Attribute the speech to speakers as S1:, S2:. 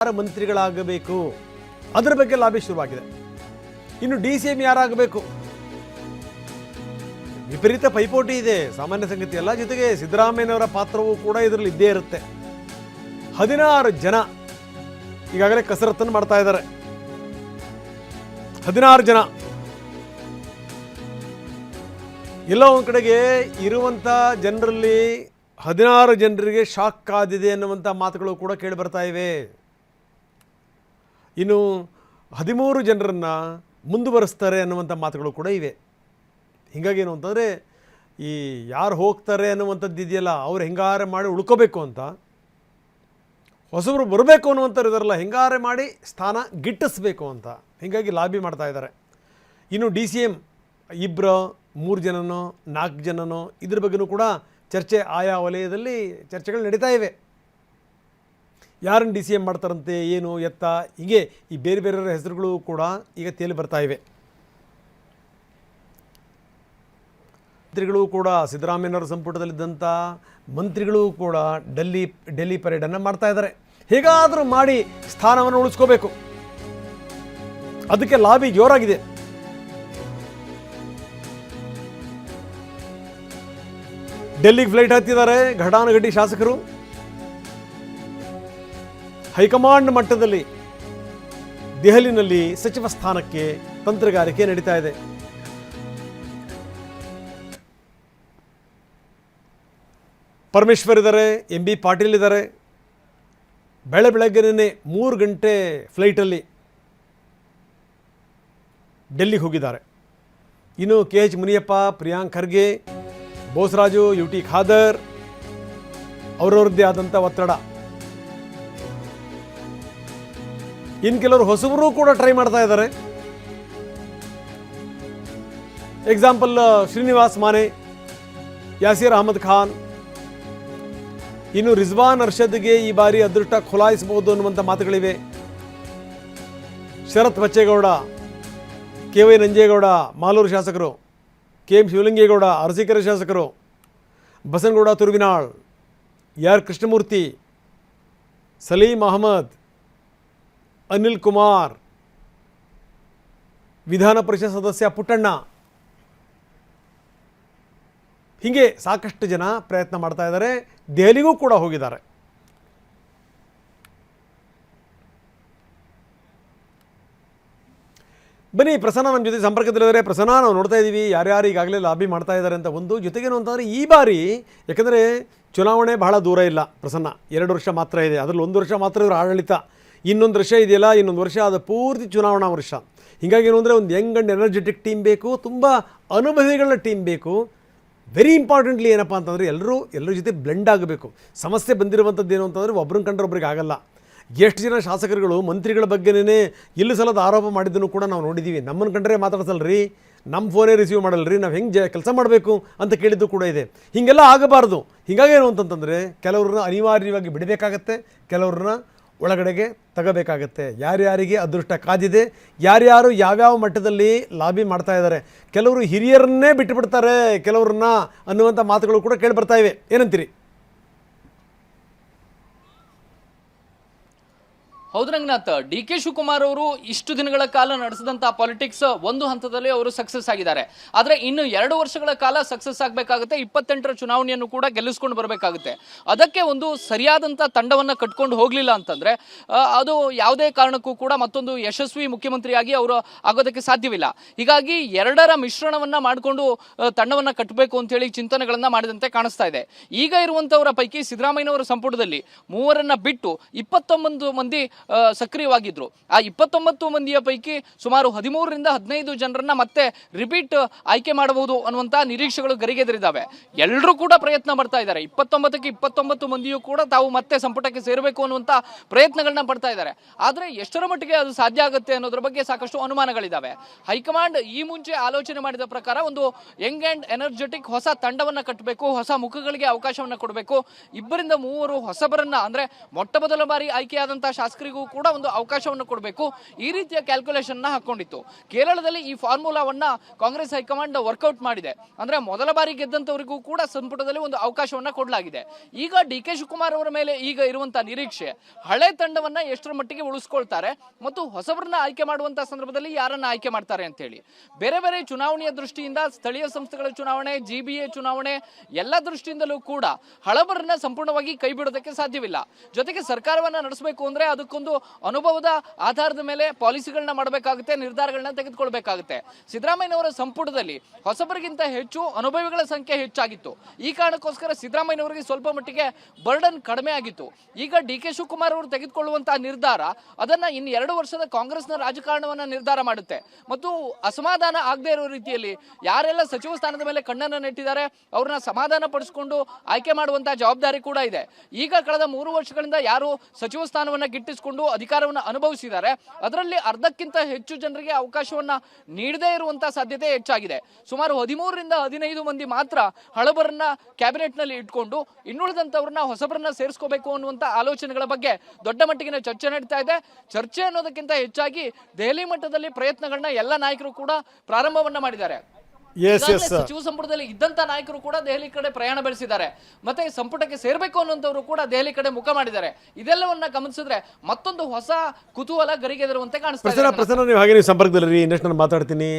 S1: ಮಂತ್ರಿಗಳಾಗಬೇಕು ಅದರ ಬಗ್ಗೆ ಲಾಬಿ ಶುರುವಾಗಿದೆ. ಇನ್ನು DCM ಯಾರಾಗಬೇಕು, ವಿಪರೀತ ಪೈಪೋಟಿ ಇದೆ, ಸಾಮಾನ್ಯ ಸಂಗತಿ ಅಲ್ಲ. ಜೊತೆಗೆ ಸಿದ್ದರಾಮಯ್ಯನವರ ಪಾತ್ರವೂ ಕೂಡ ಇದರಲ್ಲಿ ಇದ್ದೇ ಇರುತ್ತೆ. 16 ಜನ ಈಗಾಗಲೇ ಕಸರತ್ತನ್ನು ಮಾಡ್ತಾ ಇದ್ದಾರೆ. 16 ಜನ ಎಲ್ಲೋ ಒಂದು ಕಡೆಗೆ ಇರುವಂಥ ಜನರಲ್ಲಿ 16 ಜನರಿಗೆ ಶಾಕ್ ಕಾದಿದೆ ಅನ್ನುವಂಥ ಮಾತುಗಳು ಕೂಡ ಕೇಳಿ ಬರ್ತಾ ಇವೆ. ಇನ್ನು 13 ಜನರನ್ನು ಮುಂದುವರಿಸ್ತಾರೆ ಅನ್ನುವಂಥ ಮಾತುಗಳು ಕೂಡ ಇವೆ. ಹೀಗಾಗಿ ಏನು ಅಂತಂದರೆ ಈ ಯಾರು ಹೋಗ್ತಾರೆ ಅನ್ನುವಂಥದ್ದು ಇದೆಯಲ್ಲ, ಅವ್ರು ಹೆಂಗಾರೆ ಮಾಡಿ ಉಳ್ಕೋಬೇಕು ಅಂತ, ಹೊಸಬರು ಬರಬೇಕು ಅನ್ನುವಂಥವ್ರು ಇದಾರಲ್ಲ, ಹೆಂಗಾರೆ ಮಾಡಿ ಸ್ಥಾನ ಗಿಟ್ಟಿಸ್ಬೇಕು ಅಂತ, ಹೀಗಾಗಿ ಲಾಬಿ ಮಾಡ್ತಾ ಇದ್ದಾರೆ. ಇನ್ನು DCM 2, 3 ಜನನೋ 4 ಜನನೋ ಇದ್ರ ಬಗ್ಗೆಯೂ ಕೂಡ ಚರ್ಚೆ ಆಯಾ ವಲಯದಲ್ಲಿ ಚರ್ಚೆಗಳು ನಡೀತಾ ಇವೆ. ಯಾರನ್ನು DCM ಮಾಡ್ತಾರಂತೆ, ಏನು ಎತ್ತ, ಹೀಗೆ ಈ ಬೇರೆ ಬೇರೆ ಹೆಸರುಗಳು ಕೂಡ ಈಗ ತೇಲಿ ಬರ್ತಾ ಇವೆ. ಮಂತ್ರಿಗಳು ಕೂಡ ಸಿದ್ದರಾಮಯ್ಯನವರ ಸಂಪುಟದಲ್ಲಿದ್ದಂಥ ಮಂತ್ರಿಗಳು ಕೂಡ ಡೆಲ್ಲಿ ಪರೇಡನ್ನು ಮಾಡ್ತಾ ಇದ್ದಾರೆ. ಹೇಗಾದರೂ ಮಾಡಿ ಸ್ಥಾನವನ್ನು ಉಳಿಸ್ಕೋಬೇಕು, ಅದಕ್ಕೆ ಲಾಬಿ ಜೋರಾಗಿದೆ. ಡೆಲ್ಲಿಗೆ ಫ್ಲೈಟ್ ಹತ್ತಿದ್ದಾರೆ ಘಟಾನುಘಟಿ ಶಾಸಕರು. ಹೈಕಮಾಂಡ್ ಮಟ್ಟದಲ್ಲಿ ದೆಹಲಿನಲ್ಲಿ ಸಚಿವ ಸ್ಥಾನಕ್ಕೆ ತಂತ್ರಗಾರಿಕೆ ನಡೀತಾ ಇದೆ. ಪರಮೇಶ್ವರ್ ಇದ್ದಾರೆ, MB ಪಾಟೀಲ್ ಇದ್ದಾರೆ. ಬೆಳಗ್ಗೆನೇ 3 ಗಂಟೆ ಫ್ಲೈಟಲ್ಲಿ ಡೆಲ್ಲಿಗೆ ಹೋಗಿದ್ದಾರೆ. ಇನ್ನು KH ಮುನಿಯಪ್ಪ, ಪ್ರಿಯಾಂಕ್ ಖರ್ಗೆ, ಬೋಸರಾಜು, UT ಖಾದರ್ ಅವರವ್ರದ್ದೇ ಆದಂಥ ಒತ್ತಡ. ಇನ್ನು ಕೆಲವರು ಹೊಸಬರು ಕೂಡ ಟ್ರೈ ಮಾಡ್ತಾ ಇದ್ದಾರೆ. ಎಕ್ಸಾಂಪಲ್ ಶ್ರೀನಿವಾಸ್ ಮಾನೆ, ಯಾಸೀರ್ ಅಹಮದ್ ಖಾನ್. ಇನ್ನು ರಿಜ್ವಾನ್ ಅರ್ಷದ್ಗೆ ಈ ಬಾರಿ ಅದೃಷ್ಟ ಖುಲಾಯಿಸಬಹುದು ಅನ್ನುವಂಥ ಮಾತುಗಳಿವೆ. ಶರತ್ ಬಚ್ಚೇಗೌಡ, KY ನಂಜೇಗೌಡ ಮಾಲೂರು ಶಾಸಕರು, KM ಶಿವಲಿಂಗೇಗೌಡ ಅರಸೀಕೆರೆ ಶಾಸಕರು, ಬಸನಗೌಡ ತುರುವಿನಾಳ್, AR ಕೃಷ್ಣಮೂರ್ತಿ, ಸಲೀಂ ಅಹಮದ್, ಅನಿಲ್ ಕುಮಾರ್, ವಿಧಾನ ಪರಿಷತ್ ಸದಸ್ಯ ಪುಟ್ಟಣ್ಣ, ಹೀಗೆ ಸಾಕಷ್ಟು ಜನ ಪ್ರಯತ್ನ ಮಾಡ್ತಾ ಇದ್ದಾರೆ. ದೆಹಲಿಗೂ ಕೂಡ ಹೋಗಿದ್ದಾರೆ. ಬನ್ನಿ, ಪ್ರಸನ್ನ ನಮ್ಮ ಜೊತೆ ಸಂಪರ್ಕದಲ್ಲಿದ್ದಾರೆ. ಪ್ರಸನ್ನ, ನಾವು ನೋಡ್ತಾ ಇದ್ದೀವಿ ಯಾರ್ಯಾರು ಈಗಾಗಲೇ ಲಾಬಿ ಮಾಡ್ತಾ ಇದ್ದಾರೆ ಅಂತ. ಒಂದು ಜೊತೆಗೇನು ಅಂತಂದರೆ ಈ ಬಾರಿ ಯಾಕಂದರೆ ಚುನಾವಣೆ ಬಹಳ ದೂರ ಇಲ್ಲ ಪ್ರಸನ್ನ, 2 ವರ್ಷ ಮಾತ್ರ ಇದೆ. ಅದರಲ್ಲಿ 1 ವರ್ಷ ಮಾತ್ರ ಇವರು ಆಡಳಿತ, ಇನ್ನೊಂದು ವರ್ಷ ಇದೆಯಲ್ಲ, ಇನ್ನೊಂದು ವರ್ಷ ಅದು ಪೂರ್ತಿ ಚುನಾವಣಾ ವರ್ಷ. ಹೀಗಾಗಿ ಏನು ಅಂದರೆ ಒಂದು ಯಂಗ್ ಆ್ಯಂಡ್ ಎನರ್ಜೆಟಿಕ್ ಟೀಮ್ ಬೇಕು, ತುಂಬ ಅನುಭವಿಗಳ ಟೀಮ್ ಬೇಕು. ವೆರಿ ಇಂಪಾರ್ಟೆಂಟ್ಲಿ ಏನಪ್ಪ ಅಂತಂದರೆ ಎಲ್ಲರ ಜೊತೆ ಬ್ಲೆಂಡ್ ಆಗಬೇಕು. ಸಮಸ್ಯೆ ಬಂದಿರುವಂಥದ್ದು ಏನು ಅಂತಂದರೆ ಒಬ್ರನ್ನ ಕಂಡ್ರೆ ಒಬ್ರಿಗೆ ಆಗಲ್ಲ. ಎಷ್ಟು ಜನ ಶಾಸಕರುಗಳು ಮಂತ್ರಿಗಳ ಬಗ್ಗೆನೇ ಇಲ್ಲ ಸಲದ ಆರೋಪ ಮಾಡಿದ್ದನ್ನು ಕೂಡ ನಾವು ನೋಡಿದ್ದೀವಿ. ನಮ್ಮನ್ನು ಕಂಡ್ರೆ ಮಾತಾಡ್ಸಲ್ರಿ, ನಮ್ಮ ಫೋನೇ ರಿಸೀವ್ ಮಾಡಲ್ರಿ, ನಾವು ಹೆಂಗೆ ಕೆಲಸ ಮಾಡಬೇಕು ಅಂತ ಕೇಳಿದ್ದು ಕೂಡ ಇದೆ. ಹೀಗೆಲ್ಲ ಆಗಬಾರ್ದು. ಹೀಗಾಗಿ ಏನು ಅಂತಂತಂದರೆ ಕೆಲವ್ರನ್ನ ಅನಿವಾರ್ಯವಾಗಿ ಬಿಡಬೇಕಾಗತ್ತೆ, ಕೆಲವ್ರನ್ನ ಒಳಗಡೆಗೆ ತಗೋಬೇಕಾಗತ್ತೆ. ಯಾರ್ಯಾರಿಗೆ ಅದೃಷ್ಟ ಕಾದಿದೆ, ಯಾರ್ಯಾರು ಯಾವ್ಯಾವ ಮಟ್ಟದಲ್ಲಿ ಲಾಬಿ ಮಾಡ್ತಾ ಇದ್ದಾರೆ, ಕೆಲವರು ಹಿರಿಯರನ್ನೇ ಬಿಟ್ಟುಬಿಡ್ತಾರೆ ಕೆಲವ್ರನ್ನ ಅನ್ನುವಂಥ ಮಾತುಗಳು ಕೂಡ ಕೇಳಿ ಬರ್ತಾ ಇವೆ. ಏನಂತೀರಿ?
S2: ಹೌದು ರಂಗನಾಥ್, DK ಶಿವಕುಮಾರ್ ಅವರು ಇಷ್ಟು ದಿನಗಳ ಕಾಲ ನಡೆಸಿದಂತ ಪಾಲಿಟಿಕ್ಸ್ ಒಂದು ಹಂತದಲ್ಲಿ ಅವರು ಸಕ್ಸಸ್ ಆಗಿದ್ದಾರೆ. ಆದ್ರೆ ಇನ್ನು 2 ವರ್ಷಗಳ ಕಾಲ ಸಕ್ಸಸ್ ಆಗಬೇಕಾಗುತ್ತೆ. 28ರ ಚುನಾವಣೆಯನ್ನು ಕೂಡ ಗೆಲ್ಲಿಸ್ಕೊಂಡು ಬರಬೇಕಾಗುತ್ತೆ. ಅದಕ್ಕೆ ಒಂದು ಸರಿಯಾದಂತ ತಂಡವನ್ನ ಕಟ್ಕೊಂಡು ಹೋಗ್ಲಿಲ್ಲ ಅಂತಂದ್ರೆ ಅದು ಯಾವುದೇ ಕಾರಣಕ್ಕೂ ಕೂಡ ಮತ್ತೊಂದು ಯಶಸ್ವಿ ಮುಖ್ಯಮಂತ್ರಿಯಾಗಿ ಅವರು ಆಗೋದಕ್ಕೆ ಸಾಧ್ಯವಿಲ್ಲ. ಹೀಗಾಗಿ 2ರ ಮಿಶ್ರಣವನ್ನ ಮಾಡಿಕೊಂಡು ತಂಡವನ್ನ ಕಟ್ಟಬೇಕು ಅಂತ ಹೇಳಿ ಚಿಂತನೆಗಳನ್ನ ಮಾಡಿದಂತೆ ಕಾಣಿಸ್ತಾ ಇದೆ. ಈಗ ಇರುವಂತವರ ಪೈಕಿ ಸಿದ್ದರಾಮಯ್ಯನವರ ಸಂಪುಟದಲ್ಲಿ 3ರನ್ನ ಬಿಟ್ಟು 29 ಮಂದಿ ಸಕ್ರಿಯವಾಗಿದ್ರು. ಆ 29 ಮಂದಿಯ ಪೈಕಿ ಸುಮಾರು 13ರಿಂದ 15 ಜನರನ್ನ ಮತ್ತೆ ರಿಪೀಟ್ ಆಯ್ಕೆ ಮಾಡಬಹುದು ಅನ್ನುವಂತ ನಿರೀಕ್ಷೆಗಳು ಗರಿಗೆದರಿದ್ದಾವೆ. ಎಲ್ಲರೂ ಕೂಡ ಪ್ರಯತ್ನ ಮಾಡ್ತಾ ಇದ್ದಾರೆ. 29ಕ್ಕೆ 29 ಮಂದಿಯೂ ಕೂಡ ತಾವು ಮತ್ತೆ ಸಂಪುಟಕ್ಕೆ ಸೇರಬೇಕು ಅನ್ನುವಂತ ಪ್ರಯತ್ನಗಳನ್ನ ಪಡ್ತಾ ಇದ್ದಾರೆ. ಆದ್ರೆ ಎಷ್ಟರ ಮಟ್ಟಿಗೆ ಅದು ಸಾಧ್ಯ ಆಗುತ್ತೆ ಅನ್ನೋದ್ರ ಬಗ್ಗೆ ಸಾಕಷ್ಟು ಅನುಮಾನಗಳಿದ್ದಾವೆ. ಹೈಕಮಾಂಡ್ ಈ ಮುಂಚೆ ಆಲೋಚನೆ ಮಾಡಿದ ಪ್ರಕಾರ ಒಂದು ಯಂಗ್ ಅಂಡ್ ಎನರ್ಜೆಟಿಕ್ ಹೊಸ ತಂಡವನ್ನ ಕಟ್ಟಬೇಕು, ಹೊಸ ಮುಖಗಳಿಗೆ ಅವಕಾಶವನ್ನ ಕೊಡಬೇಕು. 2ರಿಂದ 3 ಹೊಸಬರನ್ನ, ಅಂದ್ರೆ ಮೊಟ್ಟ ಮೊದಲ ಬಾರಿ ಆಯ್ಕೆಯಾದಂತಹ ಶಾಸಕರು ಇರುವಂತವರಿಗೂ ಕೂಡ ಒಂದು ಅವಕಾಶವನ್ನು ಕೊಡಬೇಕು, ಈ ರೀತಿಯ ಕ್ಯಾಲ್ಕುಲೇಷನ್ ಹಾಕೊಂಡಿತ್ತು. ಕೇರಳದಲ್ಲಿ ಈ ಫಾರ್ಮುಲಾವನ್ನ ಕಾಂಗ್ರೆಸ್ ಹೈಕಮಾಂಡ್ ವರ್ಕೌಟ್ ಮಾಡಿದೆ. ಅಂದ್ರೆ ಮೊದಲ ಬಾರಿ ಗೆದ್ದಂತವರಿಗೂ ಕೂಡ ಸಂಪುಟದಲ್ಲಿ ಒಂದು ಅವಕಾಶವನ್ನ ಕೊಡಲಾಗಿದೆ. ಈಗ ಡಿ ಕೆ ಶಿವಕುಮಾರ್ ಅವರ ಮೇಲೆ ಈಗ ಇರುವಂತಹ ನಿರೀಕ್ಷೆ ಹಳೆ ತಂಡವನ್ನ ಎಷ್ಟರ ಮಟ್ಟಿಗೆ ಉಳಿಸ್ಕೊಳ್ತಾರೆ ಮತ್ತು ಹೊಸಬರನ್ನ ಆಯ್ಕೆ ಮಾಡುವಂತಹ ಸಂದರ್ಭದಲ್ಲಿ ಯಾರನ್ನ ಆಯ್ಕೆ ಮಾಡ್ತಾರೆ ಅಂತ ಹೇಳಿ. ಬೇರೆ ಬೇರೆ ಚುನಾವಣೆಯ ದೃಷ್ಟಿಯಿಂದ, ಸ್ಥಳೀಯ ಸಂಸ್ಥೆಗಳ ಚುನಾವಣೆ, GBA ಚುನಾವಣೆ ಎಲ್ಲ ದೃಷ್ಟಿಯಿಂದಲೂ ಕೂಡ ಹಳಬರನ್ನ ಸಂಪೂರ್ಣವಾಗಿ ಕೈ ಬಿಡೋದಕ್ಕೆ ಸಾಧ್ಯವಿಲ್ಲ. ಜೊತೆಗೆ ಸರ್ಕಾರವನ್ನ ನಡೆಸಬೇಕು ಅಂದ್ರೆ ಅದಕ್ಕೊಂದು ಅನುಭವದ ಆಧಾರದ ಮೇಲೆ ಪಾಲಿಸಿಗಳನ್ನ ಮಾಡಬೇಕಾಗುತ್ತೆ, ನಿರ್ಧಾರಗಳನ್ನ ತೆಗೆದುಕೊಳ್ಬೇಕಾಗುತ್ತೆ. ಸಿದ್ದರಾಮಯ್ಯನವರ ಸಂಪುಟದಲ್ಲಿ ಹೊಸಬರಿಗಿಂತ ಹೆಚ್ಚು ಅನುಭವಿಗಳ ಸಂಖ್ಯೆ ಹೆಚ್ಚಾಗಿತ್ತು. ಈ ಕಾರಣಕ್ಕೋಸ್ಕರ ಸಿದ್ದರಾಮಯ್ಯನವರಿಗೆ ಸ್ವಲ್ಪ ಮಟ್ಟಿಗೆ ಬರ್ಡನ್ ಕಡಿಮೆ ಆಗಿತ್ತು. ಈಗ ಡಿ ಕೆ ಶಿವಕುಮಾರ್ ಅವರು ತೆಗೆದುಕೊಳ್ಳುವಂತಹ ನಿರ್ಧಾರ ಅದನ್ನ ಇನ್ನು 2 ವರ್ಷದ ಕಾಂಗ್ರೆಸ್ನ ರಾಜಕಾರಣವನ್ನ ನಿರ್ಧಾರ ಮಾಡುತ್ತೆ. ಮತ್ತು ಅಸಮಾಧಾನ ಆಗದೆ ಇರೋ ರೀತಿಯಲ್ಲಿ ಯಾರೆಲ್ಲ ಸಚಿವ ಸ್ಥಾನದ ಮೇಲೆ ಕಣ್ಣನ್ನು ನೆಟ್ಟಿದ್ದಾರೆ ಅವ್ರನ್ನ ಸಮಾಧಾನ ಪಡಿಸಿಕೊಂಡು ಆಯ್ಕೆ ಮಾಡುವಂತಹ ಜವಾಬ್ದಾರಿ ಕೂಡ ಇದೆ. ಈಗ ಕಳೆದ 3 ವರ್ಷಗಳಿಂದ ಯಾರು ಸಚಿವ ಸ್ಥಾನವನ್ನ ಗಿಟ್ಟಿಸಿಕೊಂಡು ಅಧಿಕಾರವನ್ನು ಅನುಭವಿಸಿದ್ದಾರೆ ಅದರಲ್ಲಿ ಅರ್ಧಕ್ಕಿಂತ ಹೆಚ್ಚು ಜನರಿಗೆ ಅವಕಾಶವನ್ನ ನೀಡದೇ ಇರುವಂತಹ ಸಾಧ್ಯತೆ ಹೆಚ್ಚಾಗಿದೆ. ಸುಮಾರು 13 ರಿಂದ 15 ಮಂದಿ ಮಾತ್ರ ಹಳಬರನ್ನ ಕ್ಯಾಬಿನೆಟ್ ನಲ್ಲಿ ಇಟ್ಕೊಂಡು ಇನ್ನುಳಿದಂತವ್ರನ್ನ ಹೊಸಬರನ್ನ ಸೇರಿಸ್ಕೋಬೇಕು ಅನ್ನುವಂತ ಆಲೋಚನೆಗಳ ಬಗ್ಗೆ ದೊಡ್ಡ ಮಟ್ಟಿಗಿನ ಚರ್ಚೆ ನಡೀತಾ ಇದೆ. ಚರ್ಚೆ ಅನ್ನೋದಕ್ಕಿಂತ ಹೆಚ್ಚಾಗಿ ದೆಹಲಿ ಮಟ್ಟದಲ್ಲಿ ಪ್ರಯತ್ನಗಳನ್ನ ಎಲ್ಲ ನಾಯಕರು ಕೂಡ ಪ್ರಾರಂಭವನ್ನ ಮಾಡಿದ್ದಾರೆ. ಸಚಿವ ಸಂಪುಟದಲ್ಲಿ ಇದ್ದಂತ ನಾಯಕರು ಕೂಡ ದೆಹಲಿ ಕಡೆ ಪ್ರಯಾಣ ಬೆಳೆಸಿದ್ದಾರೆ. ಮತ್ತೆ ಸಂಪುಟಕ್ಕೆ ಸೇರ್ಬೇಕು ಅನ್ನುವಂಥವ್ರು ಕೂಡ ದೆಹಲಿ ಕಡೆ ಮುಖ ಮಾಡಿದ್ದಾರೆ. ಇದೆಲ್ಲವನ್ನ ಗಮನಿಸಿದ್ರೆ ಮತ್ತೊಂದು ಹೊಸ ಕುತೂಹಲ ಗರಿಗೆದರುವಂತೆ ಕಾಣಿಸ್ತಾ ಇದೆ.
S1: ನೀವು ಹಾಗೆ ಸಂಪರ್ಕದಲ್ಲಿ ಇನ್ನಷ್ಟು ನಾನು ಮಾತಾಡ್ತೀನಿ.